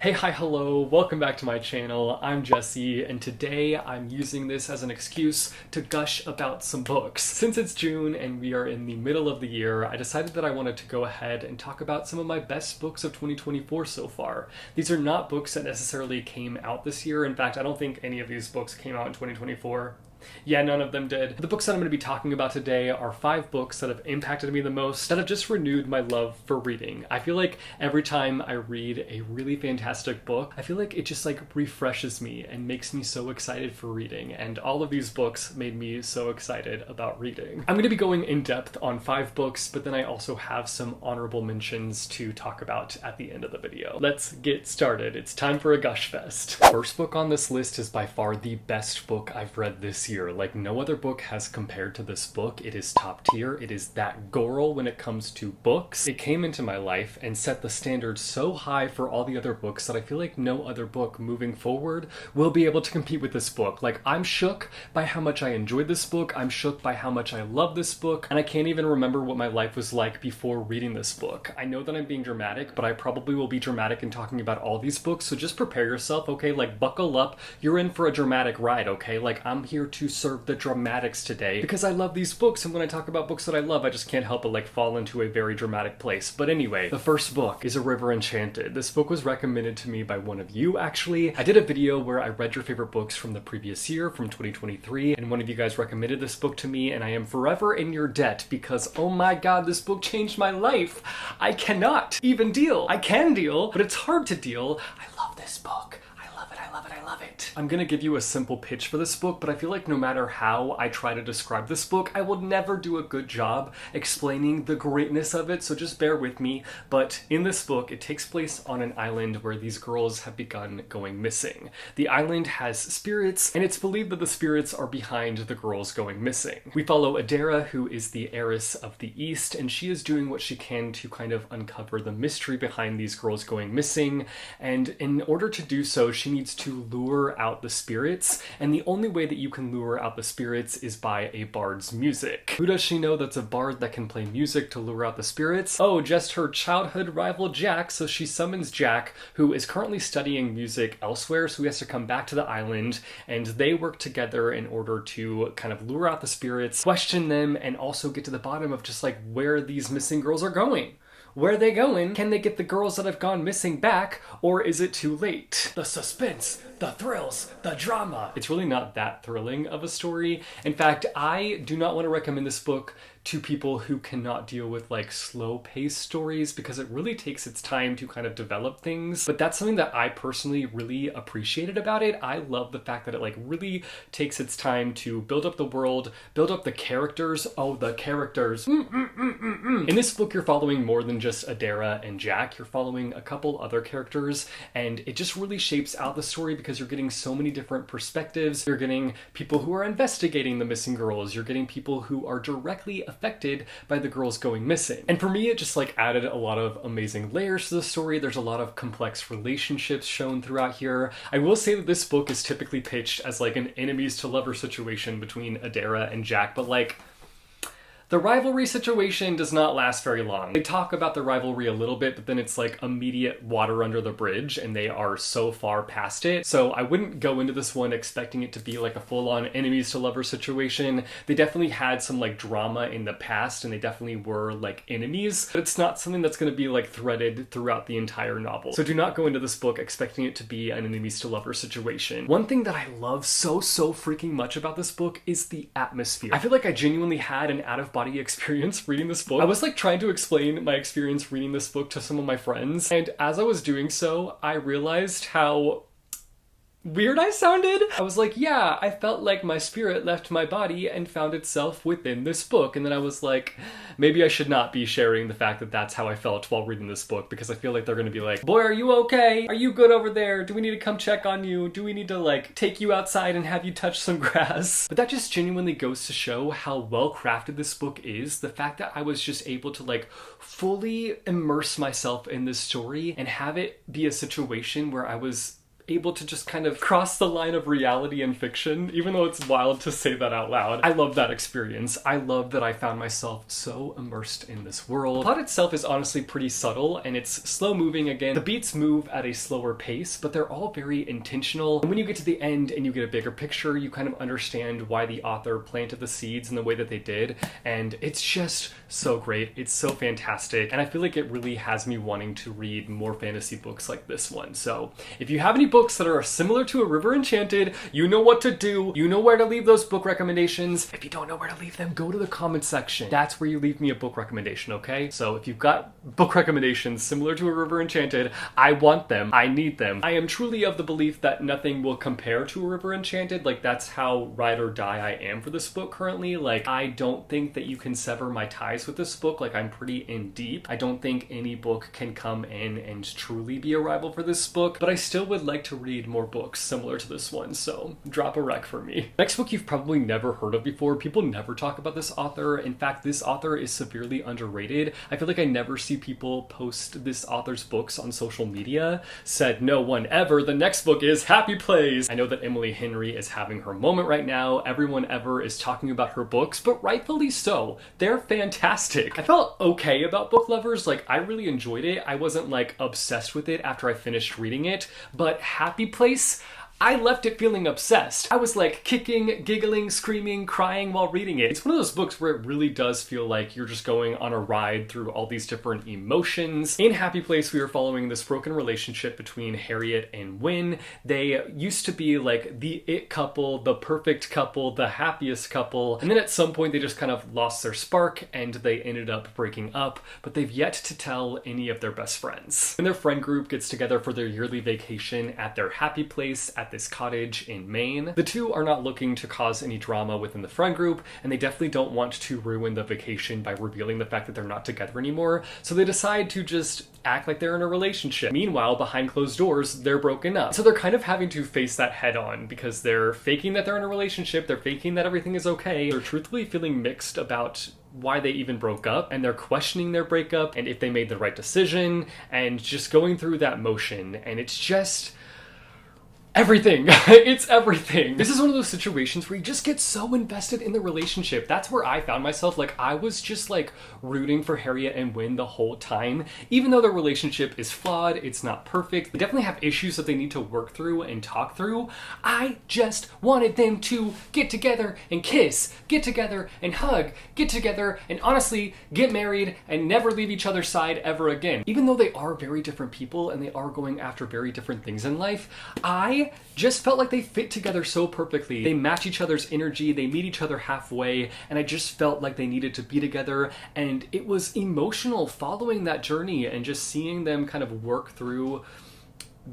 Hey, hi, hello, welcome back to my channel. I'm Jesse, and today I'm using this as an excuse to gush about some books. Since it's June and we are in the middle of the year, I decided that I wanted to go ahead and talk about some of my best books of 2024 so far. These are not books that necessarily came out this year. In fact, I don't think any of these books came out in 2024. Yeah, none of them did. The books that I'm going to be talking about today are 5 books that have impacted me the most, that have just renewed my love for reading. I feel like every time I read a really fantastic book, I feel like it just refreshes me and makes me so excited for reading, and all of these books made me so excited about reading. I'm going to be going in depth on 5 books, but then I also have some honorable mentions to talk about at the end of the video. Let's get started. It's time for a gush fest. First book on this list is by far the best book I've read this year. Like, no other book has compared to this book. It is top tier. It is that girl when it comes to books. It came into my life and set the standard so high for all the other books that I feel like no other book moving forward will be able to compete with this book. Like, I'm shook by how much I enjoyed this book. I'm shook by how much I love this book. And I can't even remember what my life was like before reading this book. I know that I'm being dramatic, but I probably will be dramatic in talking about all these books. So just prepare yourself, okay? Like, buckle up. You're in for a dramatic ride, okay? Like, I'm here to serve the dramatics today because I love these books, and when I talk about books that I love, I just can't help but fall into a very dramatic place. But anyway, the first book is A River Enchanted. This book was recommended to me by one of you, actually. I did a video where I read your favorite books from the previous year, from 2023, and one of you guys recommended this book to me, and I am forever in your debt because, oh my god, this book changed my life. I cannot even deal. I can deal, but it's hard to deal. I love this book. I love it. I'm gonna give you a simple pitch for this book, but I feel like no matter how I try to describe this book, I will never do a good job explaining the greatness of it, so just bear with me. But in this book, it takes place on an island where these girls have begun going missing. The island has spirits, and it's believed that the spirits are behind the girls going missing. We follow Adara, who is the heiress of the East, and she is doing what she can to kind of uncover the mystery behind these girls going missing, and in order to do so, she needs to lure out the spirits, and the only way that you can lure out the spirits is by a bard's music. Who does she know that's a bard that can play music to lure out the spirits? Oh, just her childhood rival Jack, so she summons Jack, who is currently studying music elsewhere, so he has to come back to the island, and they work together in order to kind of lure out the spirits, question them, and also get to the bottom of just where these missing girls are going. Where are they going? Can they get the girls that have gone missing back, or is it too late? The suspense, the thrills, the drama. It's really not that thrilling of a story. In fact, I do not want to recommend this book to people who cannot deal with slow-paced stories because it really takes its time to kind of develop things. But that's something that I personally really appreciated about it. I love the fact that it really takes its time to build up the world, build up the characters. Oh, the characters. In this book, you're following more than just Adara and Jack. You're following a couple other characters, and it just really shapes out the story because you're getting so many different perspectives. You're getting people who are investigating the missing girls. You're getting people who are directly affected by the girls going missing. And for me, it just added a lot of amazing layers to the story. There's a lot of complex relationships shown throughout here. I will say that this book is typically pitched as an enemies to lover situation between Adara and Jack, but the rivalry situation does not last very long. They talk about the rivalry a little bit, but then it's immediate water under the bridge, and they are so far past it. So I wouldn't go into this one expecting it to be a full-on enemies to lover situation. They definitely had some drama in the past, and they definitely were enemies, but it's not something that's going to be threaded throughout the entire novel. So do not go into this book expecting it to be an enemies to lover situation. One thing that I love so freaking much about this book is the atmosphere. I feel like I genuinely had an out-of-body experience reading this book. I was trying to explain my experience reading this book to some of my friends, and as I was doing so, I realized how weird I sounded. I was yeah, I felt like my spirit left my body and found itself within this book. And then I was maybe I should not be sharing the fact that that's how I felt while reading this book, because I feel like they're gonna be boy, are you okay? Are you good over there? Do we need to come check on you? Do we need to take you outside and have you touch some grass? But that just genuinely goes to show how well crafted this book is. The fact that I was just able to fully immerse myself in this story and have it be a situation where I was able to just kind of cross the line of reality and fiction, even though it's wild to say that out loud. I love that experience. I love that I found myself so immersed in this world. The plot itself is honestly pretty subtle, and it's slow moving again. The beats move at a slower pace, but they're all very intentional. And when you get to the end and you get a bigger picture, you kind of understand why the author planted the seeds in the way that they did, and it's just so great. It's so fantastic, and I feel like it really has me wanting to read more fantasy books like this one. So if you have any books that are similar to A River Enchanted, you know what to do. You know where to leave those book recommendations. If you don't know where to leave them, go to the comment section. That's where you leave me a book recommendation, okay? So if you've got book recommendations similar to A River Enchanted, I want them. I need them. I am truly of the belief that nothing will compare to A River Enchanted. Like, that's how ride or die I am for this book currently. Like, I don't think that you can sever my ties with this book. Like, I'm pretty in deep. I don't think any book can come in and truly be a rival for this book, but I still would like to read more books similar to this one, so drop a rec for me. Next book you've probably never heard of before. People never talk about this author. In fact, this author is severely underrated. I feel like I never see people post this author's books on social media. Said no one ever. The next book is Happy Place. I know that Emily Henry is having her moment right now. Everyone ever is talking about her books, but rightfully so. They're fantastic. I felt okay about Book Lovers. Like, I really enjoyed it. I wasn't like obsessed with it after I finished reading it, but Happy Place, I left it feeling obsessed. I was like kicking, giggling, screaming, crying while reading it. It's one of those books where it really does feel like you're just going on a ride through all these different emotions. In Happy Place, we are following this broken relationship between Harriet and Wynne. They used to be like the it couple, the perfect couple, the happiest couple. And then at some point they just kind of lost their spark and they ended up breaking up, but they've yet to tell any of their best friends. And their friend group gets together for their yearly vacation at their happy place at this cottage in Maine. The two are not looking to cause any drama within the friend group, and they definitely don't want to ruin the vacation by revealing the fact that they're not together anymore, so they decide to just act like they're in a relationship. Meanwhile, behind closed doors, they're broken up. So they're kind of having to face that head on because they're faking that they're in a relationship, they're faking that everything is okay, they're truthfully feeling mixed about why they even broke up, and they're questioning their breakup and if they made the right decision, and just going through that motion, and it's just everything. It's everything. This is one of those situations where you just get so invested in the relationship. That's where I found myself. Like, I was just like rooting for Harriet and Wynne the whole time. Even though their relationship is flawed, it's not perfect, they definitely have issues that they need to work through and talk through. I just wanted them to get together and kiss, get together and hug, get together and honestly get married and never leave each other's side ever again. Even though they are very different people and they are going after very different things in life, I just felt like they fit together so perfectly. They match each other's energy, they meet each other halfway, and I just felt like they needed to be together, and it was emotional following that journey and just seeing them kind of work through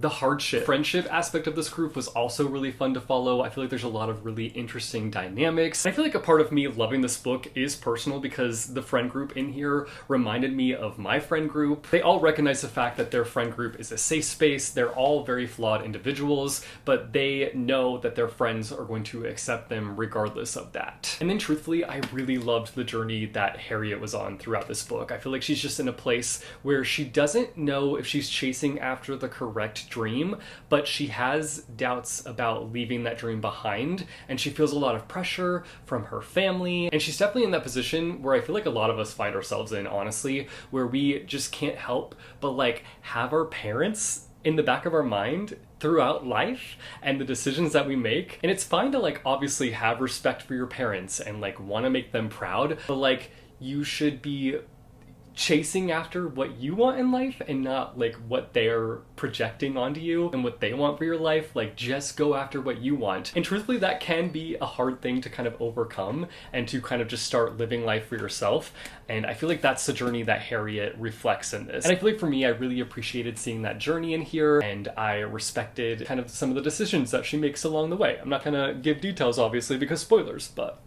the hardship. Friendship aspect of this group was also really fun to follow. I feel like there's a lot of really interesting dynamics. I feel like a part of me loving this book is personal because the friend group in here reminded me of my friend group. They all recognize the fact that their friend group is a safe space. They're all very flawed individuals, but they know that their friends are going to accept them regardless of that. And then truthfully, I really loved the journey that Harriet was on throughout this book. I feel like she's just in a place where she doesn't know if she's chasing after the correct dream, but she has doubts about leaving that dream behind, and she feels a lot of pressure from her family, and she's definitely in that position where I feel like a lot of us find ourselves in, honestly, where we just can't help but like have our parents in the back of our mind throughout life and the decisions that we make. And it's fine to like obviously have respect for your parents and like want to make them proud, but like you should be chasing after what you want in life and not like what they're projecting onto you and what they want for your life. Like, just go after what you want. And truthfully, that can be a hard thing to kind of overcome and to kind of just start living life for yourself. And I feel like that's the journey that Harriet reflects in this. And I feel like for me, I really appreciated seeing that journey in here, and I respected kind of some of the decisions that she makes along the way. I'm not gonna give details, obviously, because spoilers, but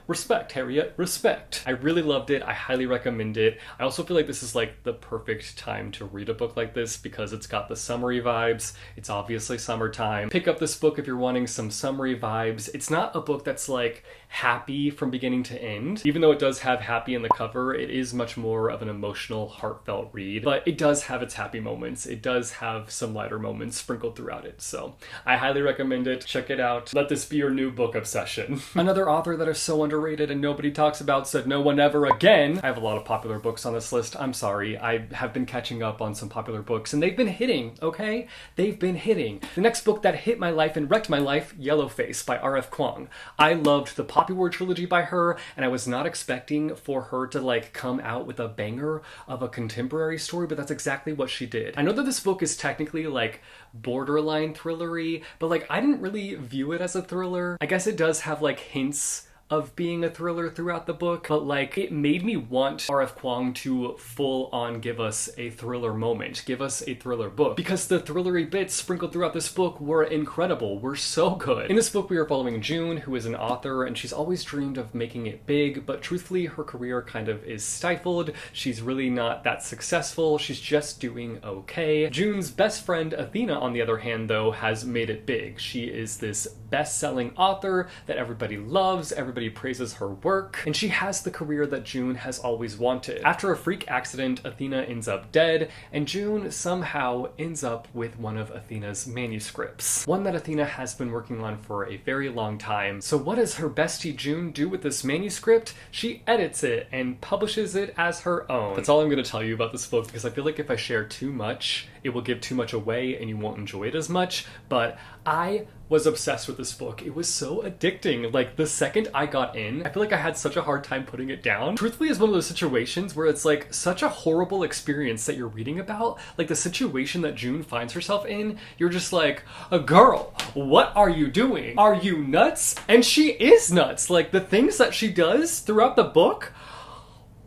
Respect, Harriet, respect. I really loved it. I highly recommend it. I also feel like this is like the perfect time to read a book like this because it's got the summery vibes. It's obviously summertime. Pick up this book if you're wanting some summery vibes. It's not a book that's like happy from beginning to end. Even though it does have happy in the cover, it is much more of an emotional, heartfelt read. But it does have its happy moments. It does have some lighter moments sprinkled throughout it. So I highly recommend it. Check it out. Let this be your new book obsession. Another author that is so underrated and nobody talks about said no one ever again. I have a lot of popular books on this list. I'm sorry. I have been catching up on some popular books and they've been hitting, okay? They've been hitting. The next book that hit my life and wrecked my life, Yellowface by R.F. Kuang. I loved the Poppy War trilogy by her and I was not expecting for her to like come out with a banger of a contemporary story, but that's exactly what she did. I know that this book is technically like borderline thrillery, but like I didn't really view it as a thriller. I guess it does have like hints of being a thriller throughout the book, but like it made me want R.F. Kuang to full on give us a thriller moment, give us a thriller book, because the thrillery bits sprinkled throughout this book were incredible, were so good. In this book we are following June, who is an author, and she's always dreamed of making it big, but truthfully her career kind of is stifled. She's really not that successful, she's just doing okay. June's best friend Athena, on the other hand, though, has made it big. She is this best-selling author that everybody loves, everybody praises her work, and she has the career that June has always wanted. After a freak accident, Athena ends up dead, and June somehow ends up with one of Athena's manuscripts. One that Athena has been working on for a very long time. So what does her bestie June do with this manuscript? She edits it and publishes it as her own. That's all I'm going to tell you about this book because I feel like if I share too much, it will give too much away and you won't enjoy it as much, but I was obsessed with this book. It was so addicting. Like the second I got in, I feel like I had such a hard time putting it down. Truthfully, it's one of those situations where it's like such a horrible experience that you're reading about. Like the situation that June finds herself in, you're just like, a girl, what are you doing? Are you nuts? And she is nuts. Like the things that she does throughout the book,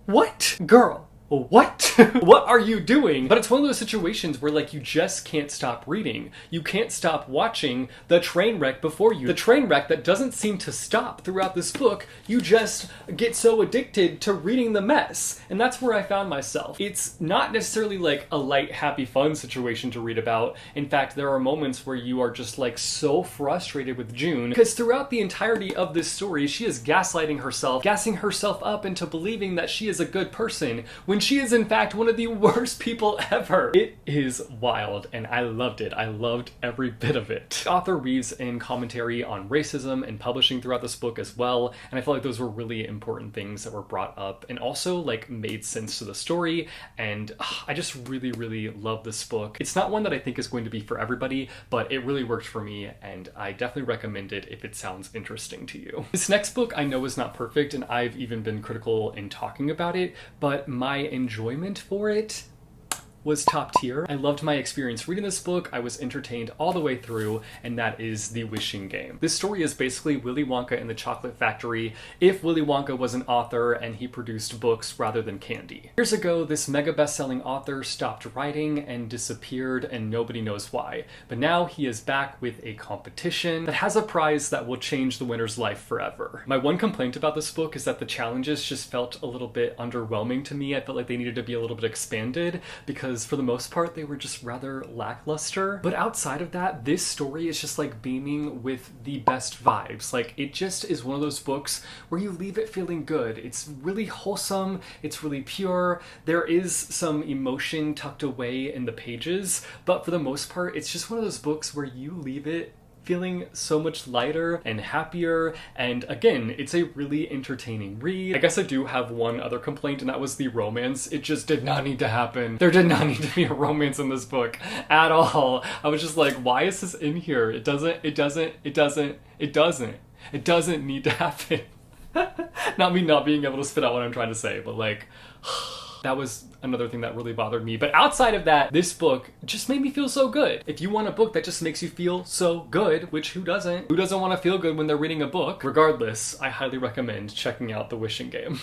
what? Girl, what? What are you doing? But it's one of those situations where like you just can't stop reading. You can't stop watching the train wreck before you. The train wreck that doesn't seem to stop throughout this book. You just get so addicted to reading the mess. And that's where I found myself. It's not necessarily like a light, happy, fun situation to read about. In fact, there are moments where you are just like so frustrated with June because throughout the entirety of this story, she is gaslighting herself, gassing herself up into believing that she is a good person when she is in fact one of the worst people ever. It is wild and I loved it. I loved every bit of it. The author weaves in commentary on racism and publishing throughout this book as well, and I feel like those were really important things that were brought up and also like made sense to the story, and I just really, really love this book. It's not one that I think is going to be for everybody, but it really worked for me and I definitely recommend it if it sounds interesting to you. This next book I know is not perfect and I've even been critical in talking about it, but my enjoyment for it was top tier. I loved my experience reading this book. I was entertained all the way through, and that is The Wishing Game. This story is basically Willy Wonka and the Chocolate Factory if Willy Wonka was an author and he produced books rather than candy. Years ago, this mega best-selling author stopped writing and disappeared, and nobody knows why. But now he is back with a competition that has a prize that will change the winner's life forever. My one complaint about this book is that the challenges just felt a little bit underwhelming to me. I felt like they needed to be a little bit expanded because for the most part they were just rather lackluster. But outside of that, this story is just like beaming with the best vibes. Like it just is one of those books where you leave it feeling good. It's really wholesome, it's really pure, there is some emotion tucked away in the pages, but for the most part it's just one of those books where you leave it feeling so much lighter and happier, and again, it's a really entertaining read. I guess I do have one other complaint, and that was the romance. It just did not need to happen. There did not need to be a romance in this book at all. I was just like, why is this in here? It doesn't need to happen. Not me not being able to spit out what I'm trying to say, but like, that was another thing that really bothered me. But outside of that, this book just made me feel so good. If you want a book that just makes you feel so good, which who doesn't? Who doesn't want to feel good when they're reading a book? Regardless, I highly recommend checking out The Wishing Game.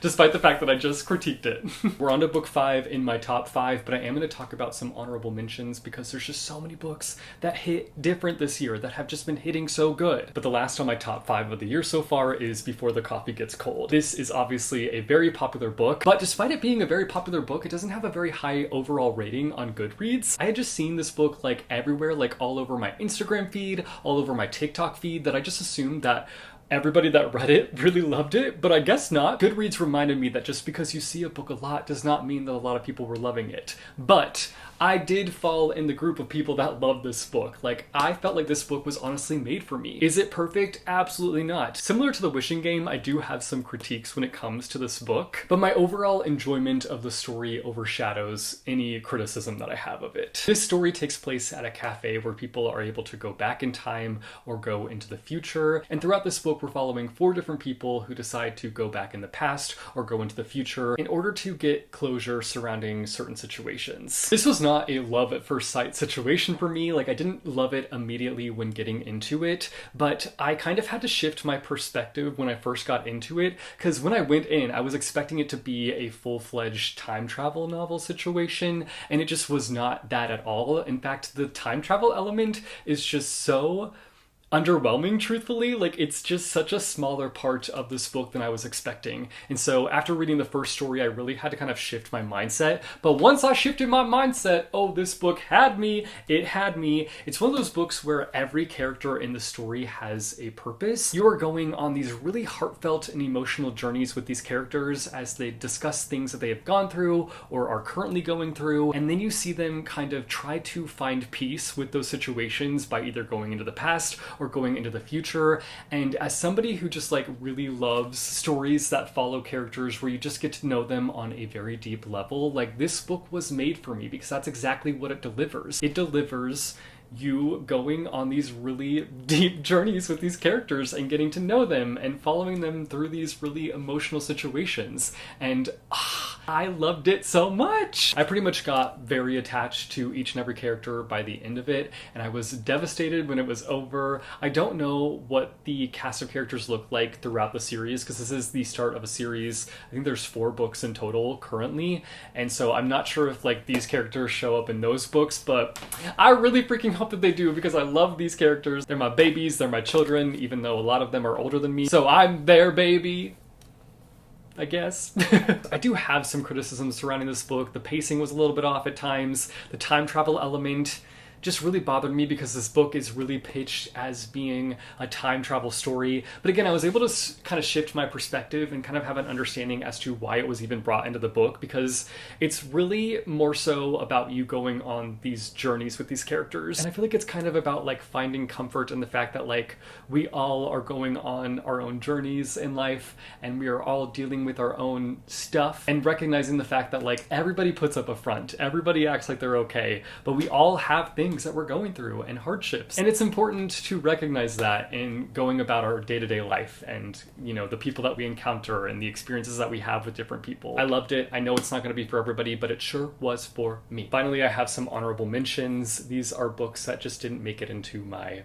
despite the fact that I just critiqued it. We're on to book 5 in my top 5, but I am going to talk about some honorable mentions because there's just so many books that hit different this year that have just been hitting so good. But the last on my top 5 of the year so far is Before the Coffee Gets Cold. This is obviously a very popular book, but despite it being a very popular book, it doesn't have a very high overall rating on Goodreads. I had just seen this book like everywhere, like all over my Instagram feed, all over my TikTok feed, that I just assumed that everybody that read it really loved it, but I guess not. Goodreads reminded me that just because you see a book a lot does not mean that a lot of people were loving it. But I did fall in the group of people that loved this book. Like, I felt like this book was honestly made for me. Is it perfect? Absolutely not. Similar to The Wishing Game, I do have some critiques when it comes to this book, but my overall enjoyment of the story overshadows any criticism that I have of it. This story takes place at a cafe where people are able to go back in time or go into the future, and throughout this book we're following 4 different people who decide to go back in the past or go into the future in order to get closure surrounding certain situations. This was not a love at first sight situation for me. Like, I didn't love it immediately when getting into it, but I kind of had to shift my perspective when I first got into it, because when I went in, I was expecting it to be a full-fledged time travel novel situation, and it just was not that at all. In fact, the time travel element is just so underwhelming, truthfully. Like, it's just such a smaller part of this book than I was expecting. And so after reading the first story, I really had to kind of shift my mindset. But once I shifted my mindset, oh, this book had me. It had me. It's one of those books where every character in the story has a purpose. You are going on these really heartfelt and emotional journeys with these characters as they discuss things that they have gone through or are currently going through. And then you see them kind of try to find peace with those situations by either going into the past or going into the future. And as somebody who just like really loves stories that follow characters where you just get to know them on a very deep level, like, this book was made for me because that's exactly what it delivers. It delivers you going on these really deep journeys with these characters and getting to know them and following them through these really emotional situations. And I loved it so much. I pretty much got very attached to each and every character by the end of it, and I was devastated when it was over. I don't know what the cast of characters look like throughout the series, because this is the start of a series. I think there's 4 books in total currently, and so I'm not sure if like these characters show up in those books, but I really freaking hope that they do, because I love these characters. They're my babies, they're my children, even though a lot of them are older than me. So I'm their baby, I guess. I do have some criticisms surrounding this book. The pacing was a little bit off at times. The time travel element just really bothered me because this book is really pitched as being a time travel story. But again, I was able to kind of shift my perspective and kind of have an understanding as to why it was even brought into the book, because it's really more so about you going on these journeys with these characters. And I feel like it's kind of about like finding comfort in the fact that like we all are going on our own journeys in life and we are all dealing with our own stuff, and recognizing the fact that like everybody puts up a front, everybody acts like they're okay, but we all have things that we're going through and hardships. And it's important to recognize that in going about our day-to-day life and, you know, the people that we encounter and the experiences that we have with different people. I loved it. I know it's not going to be for everybody, but it sure was for me. Finally, I have some honorable mentions. These are books that just didn't make it into my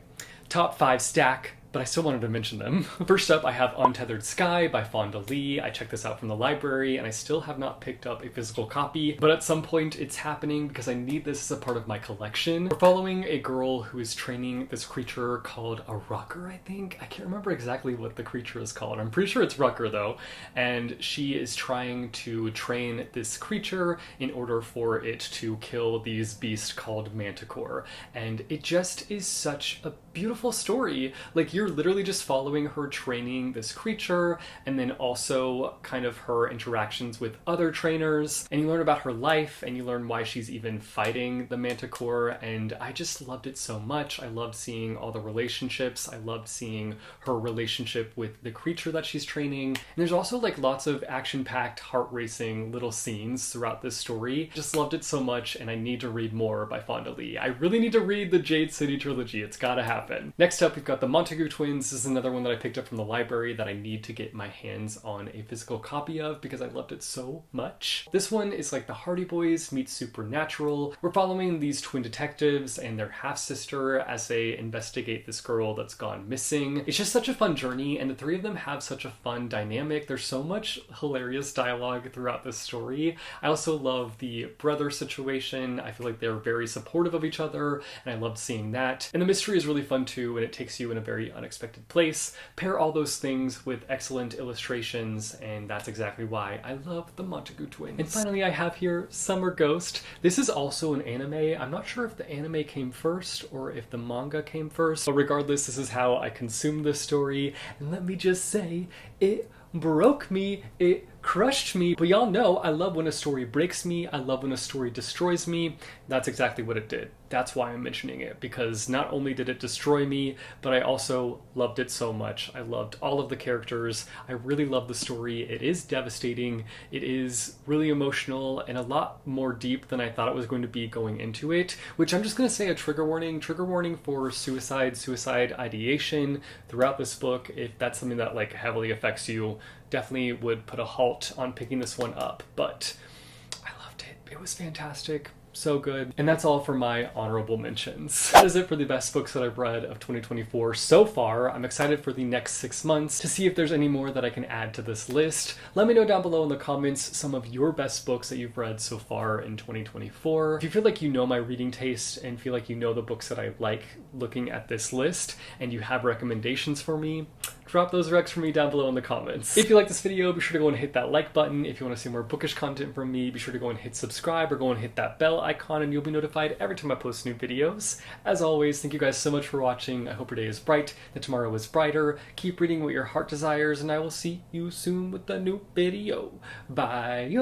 top 5 stack, but I still wanted to mention them. First up, I have Untethered Sky by Fonda Lee. I checked this out from the library, and I still have not picked up a physical copy, but at some point it's happening because I need this as a part of my collection. We're following a girl who is training this creature called a Rucker, I think. I can't remember exactly what the creature is called. I'm pretty sure it's Rucker, though. And she is trying to train this creature in order for it to kill these beasts called Manticore. And it just is such a beautiful story. Like, you're literally just following her training this creature, and then also kind of her interactions with other trainers, and you learn about her life, and you learn why she's even fighting the Manticore, and I just loved it so much. I loved seeing all the relationships. I loved seeing her relationship with the creature that she's training. And there's also like lots of action-packed, heart-racing little scenes throughout this story. Just loved it so much, and I need to read more by Fonda Lee. I really need to read the Jade City trilogy. It's gotta happen. Next up, we've got the Montague Twins is another one that I picked up from the library that I need to get my hands on a physical copy of because I loved it so much. This one is like the Hardy Boys meets Supernatural. We're following these twin detectives and their half-sister as they investigate this girl that's gone missing. It's just such a fun journey, and the three of them have such a fun dynamic. There's so much hilarious dialogue throughout this story. I also love the brother situation. I feel like they're very supportive of each other, and I loved seeing that. And the mystery is really fun too, and it takes you in a very unexpected place. Pair all those things with excellent illustrations, and that's exactly why I love the Montague twins. And finally, I have here Summer Ghost. This is also an anime. I'm not sure if the anime came first or if the manga came first, but regardless, this is how I consumed this story. And let me just say, it broke me, it crushed me. But y'all know I love when a story breaks me, I love when a story destroys me. That's exactly what it did. That's why I'm mentioning it, because not only did it destroy me, but I also loved it so much. I loved all of the characters. I really love the story. It is devastating. It is really emotional and a lot more deep than I thought it was going to be going into it, which I'm just going to say a trigger warning for suicide ideation throughout this book. If that's something that like heavily affects you, definitely would put a halt on picking this one up, but I loved it. It was fantastic. So good. And that's all for my honorable mentions. That is it for the best books that I've read of 2024 so far. I'm excited for the next 6 months to see if there's any more that I can add to this list. Let me know down below in the comments some of your best books that you've read so far in 2024. If you feel like you know my reading taste and feel like you know the books that I like looking at this list and you have recommendations for me, drop those recs for me down below in the comments. If you like this video, be sure to go and hit that like button. If you want to see more bookish content from me, be sure to go and hit subscribe or go and hit that bell icon and you'll be notified every time I post new videos. As always, thank you guys so much for watching. I hope your day is bright, that tomorrow is brighter. Keep reading what your heart desires, and I will see you soon with a new video. Bye-o!